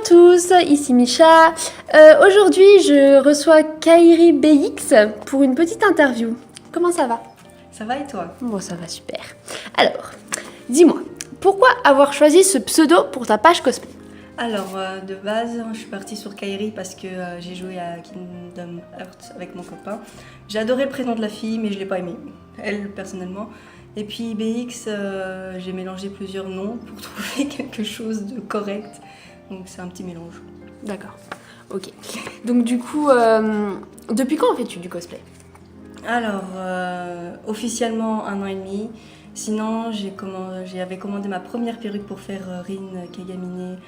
tous, ici Micha. Aujourd'hui, je reçois Kairi BX pour une petite interview. Comment ça va? Ça va et toi? Bon, ça va super. Alors, dis-moi, pourquoi avoir choisi ce pseudo pour ta page cosplay? Alors, de base, je suis partie sur Kairi parce que j'ai joué à Kingdom Hearts avec mon copain. J'ai adoré le prénom de la fille, mais je ne l'ai pas aimé, elle personnellement. Et puis BX, j'ai mélangé plusieurs noms pour trouver quelque chose de correct. Donc c'est un petit mélange. D'accord, ok. Donc du coup, depuis quand fais-tu du cosplay? Alors, officiellement 1 an et demi. Sinon, j'avais commandé ma première perruque pour faire Rin Kagamine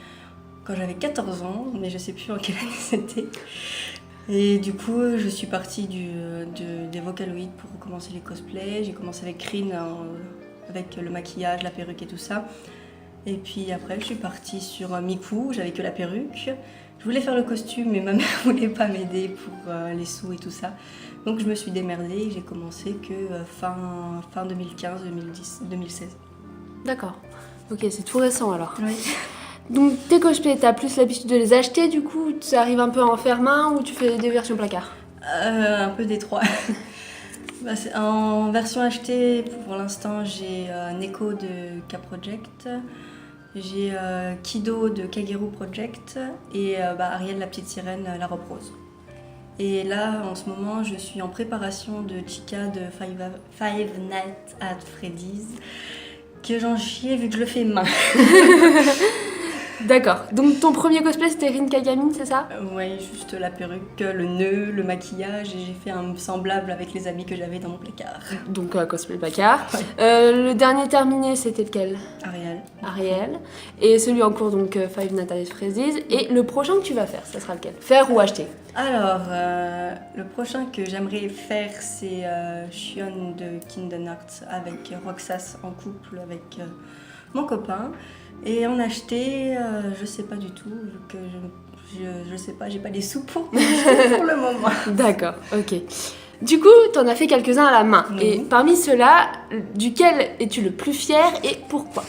quand j'avais 14 ans, mais je ne sais plus en quelle année c'était. Et du coup, je suis partie des Vocaloid pour commencer les cosplays. J'ai commencé avec Rin, avec le maquillage, la perruque et tout ça. Et puis après, je suis partie sur Miku, j'avais que la perruque. Je voulais faire le costume, mais ma mère ne voulait pas m'aider pour les sous et tout ça. Donc je me suis démerdée et j'ai commencé que fin 2015, 2010, 2016. D'accord, ok, c'est tout récent alors. Oui. Donc tes cosplays, t'as plus l'habitude de les acheter du coup? Ça arrive un peu à en faire main ou tu fais des versions placard? Un peu des trois. En version achetée, pour l'instant, j'ai Neko de K-Project, j'ai Kido de Kageru Project et Ariel la petite sirène, la robe rose. Et là, en ce moment, je suis en préparation de Chica de Five Nights at Freddy's, que j'en chiais vu que je le fais main. D'accord, donc ton premier cosplay c'était Rin Kagamine, c'est ça? Oui, juste la perruque, le nœud, le maquillage, et j'ai fait un semblable avec les habits que j'avais dans mon placard. Donc cosplay placard. Ouais. Le dernier terminé c'était lequel? Ariel. Et celui en cours donc Five Nights at Freddy's. Et le prochain que tu vas faire, ça sera lequel? Faire ou acheter? Alors, le prochain que j'aimerais faire, c'est Shion de Kingdom Hearts avec Roxas en couple avec mon copain. Et en acheter, je sais pas du tout, vu que je sais pas, j'ai pas les sous pour m'acheter pour le moment. D'accord, ok. Du coup, t'en as fait quelques-uns à la main. Oui. Et parmi ceux-là, duquel es-tu le plus fier et pourquoi?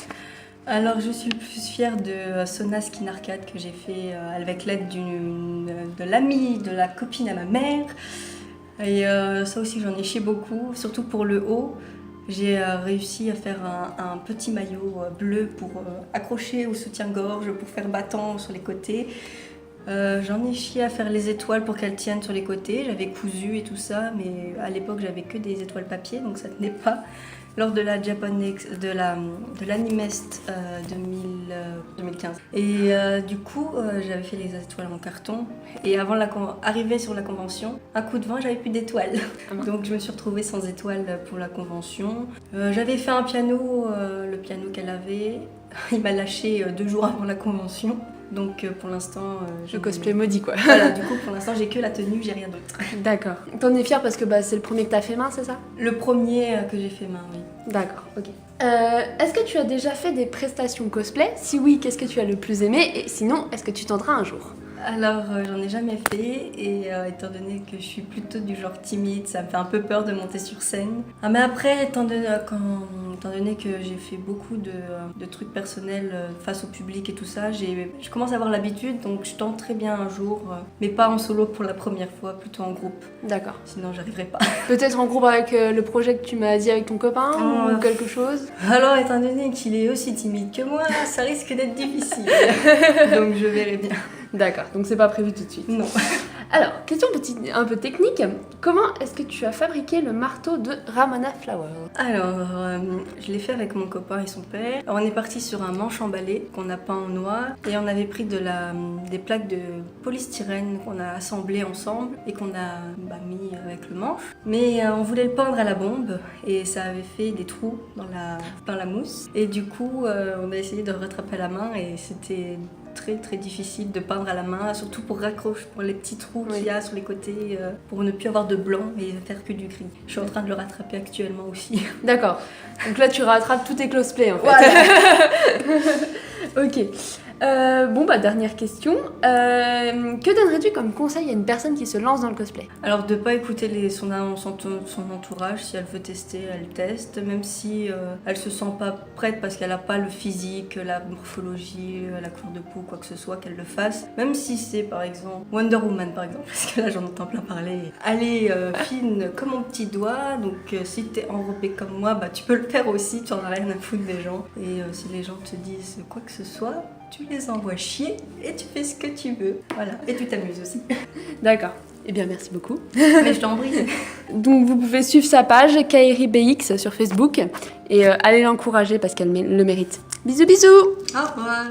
Alors, je suis le plus fière de Sona Skin Arcade que j'ai fait avec l'aide de l'amie, de la copine à ma mère. Et ça aussi, j'en ai chié beaucoup, surtout pour le haut. J'ai réussi à faire un petit maillot bleu pour accrocher au soutien-gorge, pour faire battant sur les côtés. J'en ai chié à faire les étoiles pour qu'elles tiennent sur les côtés. J'avais cousu et tout ça, mais à l'époque, j'avais que des étoiles papier, donc ça tenait pas. Lors de la de l'Animest 2015. Et du coup, j'avais fait les étoiles en carton. Et avant d'arriver sur la convention, un coup de vent, j'avais plus d'étoiles. Donc je me suis retrouvée sans étoiles pour la convention. J'avais fait un piano, le piano qu'elle avait. Il m'a lâché 2 jours avant la convention. Donc pour l'instant... Le cosplay maudit quoi. Voilà, du coup pour l'instant j'ai que la tenue, j'ai rien d'autre. D'accord. T'en es fière parce que c'est le premier que t'as fait main, c'est ça? Le premier que j'ai fait main, oui. D'accord, ok. Est-ce que tu as déjà fait des prestations cosplay? Si oui, qu'est-ce que tu as le plus aimé? Et sinon, est-ce que tu tenteras un jour? Alors, j'en ai jamais fait et étant donné que je suis plutôt du genre timide, ça me fait un peu peur de monter sur scène. Mais après, étant donné que j'ai fait beaucoup de trucs personnels face au public et tout ça, je commence à avoir l'habitude, donc je tente très bien un jour, mais pas en solo pour la première fois, plutôt en groupe. D'accord. Sinon, j'arriverai pas. Peut-être en groupe avec le projet que tu m'as dit avec ton copain ou quelque chose? Alors, étant donné qu'il est aussi timide que moi, ça risque d'être difficile. Donc, je verrai bien. D'accord, donc c'est pas prévu tout de suite. Non. Alors, question un peu technique, comment est-ce que tu as fabriqué le marteau de Ramona Flower? Alors, je l'ai fait avec mon copain et son père. Alors, on est parti sur un manche emballé qu'on a peint en noir et on avait pris des plaques de polystyrène qu'on a assemblées ensemble et qu'on a mis avec le manche. Mais on voulait le peindre à la bombe et ça avait fait des trous dans la mousse. Et du coup, on a essayé de le rattraper à la main et c'était très difficile de peindre à la main, surtout pour les petits trous qu'il y a sur les côtés, pour ne plus avoir de blanc et faire que du gris. Je suis en train de le rattraper actuellement aussi. D'accord, donc là tu rattrapes tous tes cosplays en fait. Voilà. Ok. Dernière question. Que donnerais-tu comme conseil à une personne qui se lance dans le cosplay? Alors de pas écouter son entourage, si elle veut tester, elle teste, même si elle se sent pas prête parce qu'elle a pas le physique, la morphologie, la couleur de peau, quoi que ce soit, qu'elle le fasse. Même si c'est par exemple Wonder Woman par exemple, parce que là j'en entends plein parler. Elle est fine comme mon petit doigt, donc si t'es enrobée comme moi, bah tu peux le faire aussi, tu en as rien à foutre des gens. Et si les gens te disent quoi que ce soit, tu les envoies chier et tu fais ce que tu veux. Voilà, et tu t'amuses aussi. D'accord. Eh bien, merci beaucoup. Mais je t'en prie. Donc, vous pouvez suivre sa page KairiBX sur Facebook et allez l'encourager parce qu'elle le mérite. Bisous, bisous! Au revoir.